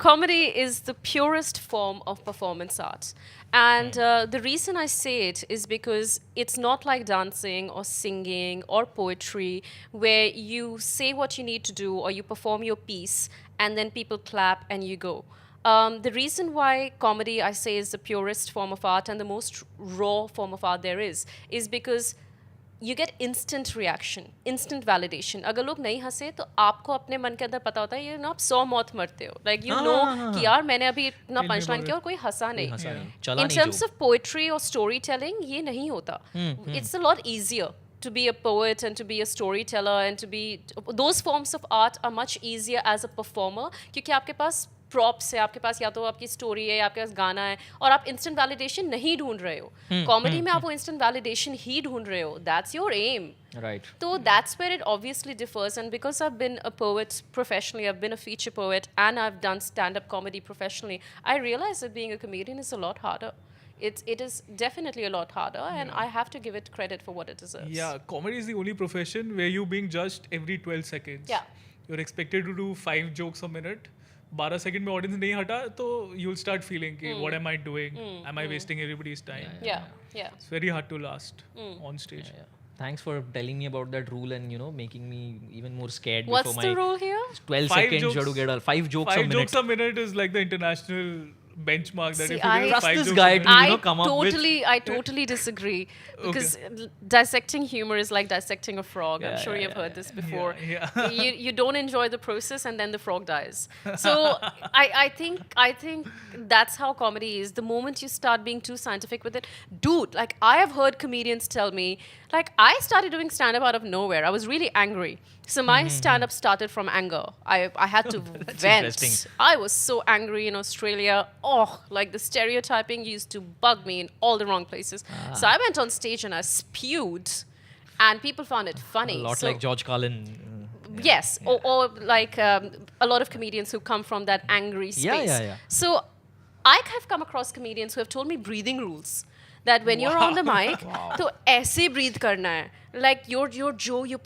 comedy is the purest form of performance art. And the reason I say it is because it's not like dancing or singing or poetry where you say what you need to do or you perform your piece and then people clap and you go. The reason why comedy, I say, is the purest form of art and the most raw form of art there is because you get instant reaction, instant validation. अगर लोग नहीं हंसे तो आपको अपने मन के अंदर पता होता है ये ना आप 100 मौत मरते हो. Like you know कि यार मैंने अभी इतना पंचलाइन किया और कोई हंसा नहीं. In terms of poetry or storytelling ये नहीं होता. It's a lot easier to be a poet and to be a storyteller and to be those forms of art are much easier as a performer क्योंकि आपके पास props है, आपके पास या तो आपकी स्टोरी है या आपके पास गाना है और आप इंस्टेंट वैलिडेशन नहीं ढूंढ रहे हो. कॉमेडी में आप वो इंस्टेंट वैलिडेशन ही ढूंढ रहे हो. That's your M. Right. So that's where it obviously differs. And because I've been a poet professionally, I've been a feature poet, and I've done stand-up comedy professionally, I realize that being a comedian is a lot harder. It is definitely a lot harder, and I have to give it credit for what it deserves. Yeah, comedy is the only profession where you're being judged every 12 seconds. Yeah. You're expected to do 5 jokes a minute. 12 second में audience नहीं हटा तो you'll start feeling कि what am I doing? Am I wasting everybody's time? Yeah. It's very hard to last on stage. Yeah. Thanks for telling me about that rule and making me even more scared. What's before the my rule here? 12 5 seconds jokes- you have to get 5 jokes a 5 minute. jokes a minute is like the international benchmark that See, if you I get trust 5 this jokes guy a to, minute, come up with- I totally disagree because dissecting humor is like dissecting a frog. I'm sure you've heard this before. Yeah. You don't enjoy the process and then the frog dies. So I think that's how comedy is. The moment you start being too scientific with it, dude, like I have heard comedians tell me, like I started doing stand-up out of nowhere. I was really angry. So my stand-up started from anger. I had to vent. interesting. I was so angry in Australia. Oh, like the stereotyping used to bug me in all the wrong places. So I went on stage and I spewed, and people found it funny. A lot So- like George Carlin. Yes, or like a lot of comedians who come from that angry space. Yeah. So I have come across comedians who have told me breathing rules. That when you're on the mic, तो ऐसे breathe करना है. Like your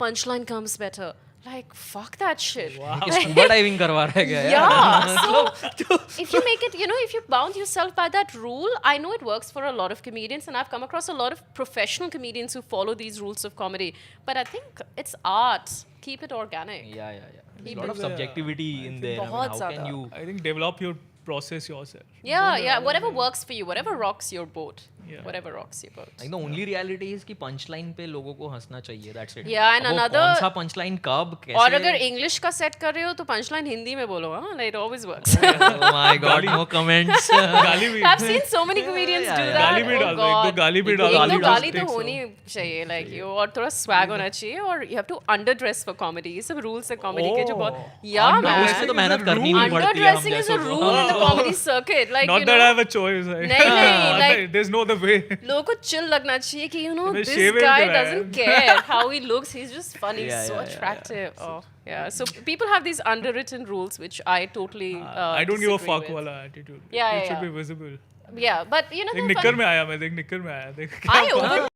punchline comes better. Like fuck that shit. कि scuba diving करवा रहा है क्या यार? Yeah. So if you make it, if you bound yourself by that rule, I know it works for a lot of comedians, and I've come across a lot of professional comedians who follow these rules of comedy. But I think it's art. Keep it organic. Yeah. There's a lot of subjectivity in there. I mean, बहुत how can ज़्यादा. you? I think develop your process yourself. Yeah. Whatever works for you, whatever rocks your boat. Yeah. Whatever rocks your boat. Like the only reality is कि punchline पे लोगों को हंसना चाहिए. That's it. Yeah, and अब वो another- कौन सा punchline कब कैसे? और अगर इंग्लिश का सेट कर रहे हो तो पंचलाइन हिंदी में बोलो. Like it always works. Oh my God, no comments. गाली भी I've seen so many comedians do that. गाली भी Oh डाल दो, एक दो God. गाली भी एक दो डाल एक दो, दो गाली तो takes होनी चाहिए like you और थोड़ा swag होना चाहिए और you have to underdress for comedy. ये सब rules है comedy के जो बहुत yeah man. उससे तो मेहनत करनी नहीं पड़ती है. हम Underdressing is a जैसों को. rule in the comedy circuit. Like Not that I have a choice. नहीं, like- there's no other way. लोगों को chill लगना चाहिए कि मैं this shave guy करा है. doesn't care how he looks. He's just funny, Yeah, so yeah, attractive. Oh yeah. So people have these underwritten rules which I totally I don't give a disagree fuck with. वाला attitude. Yeah, It should yeah. be visible. Yeah, but देख निक्कर में आया मैं देख निक्कर में आया देख I over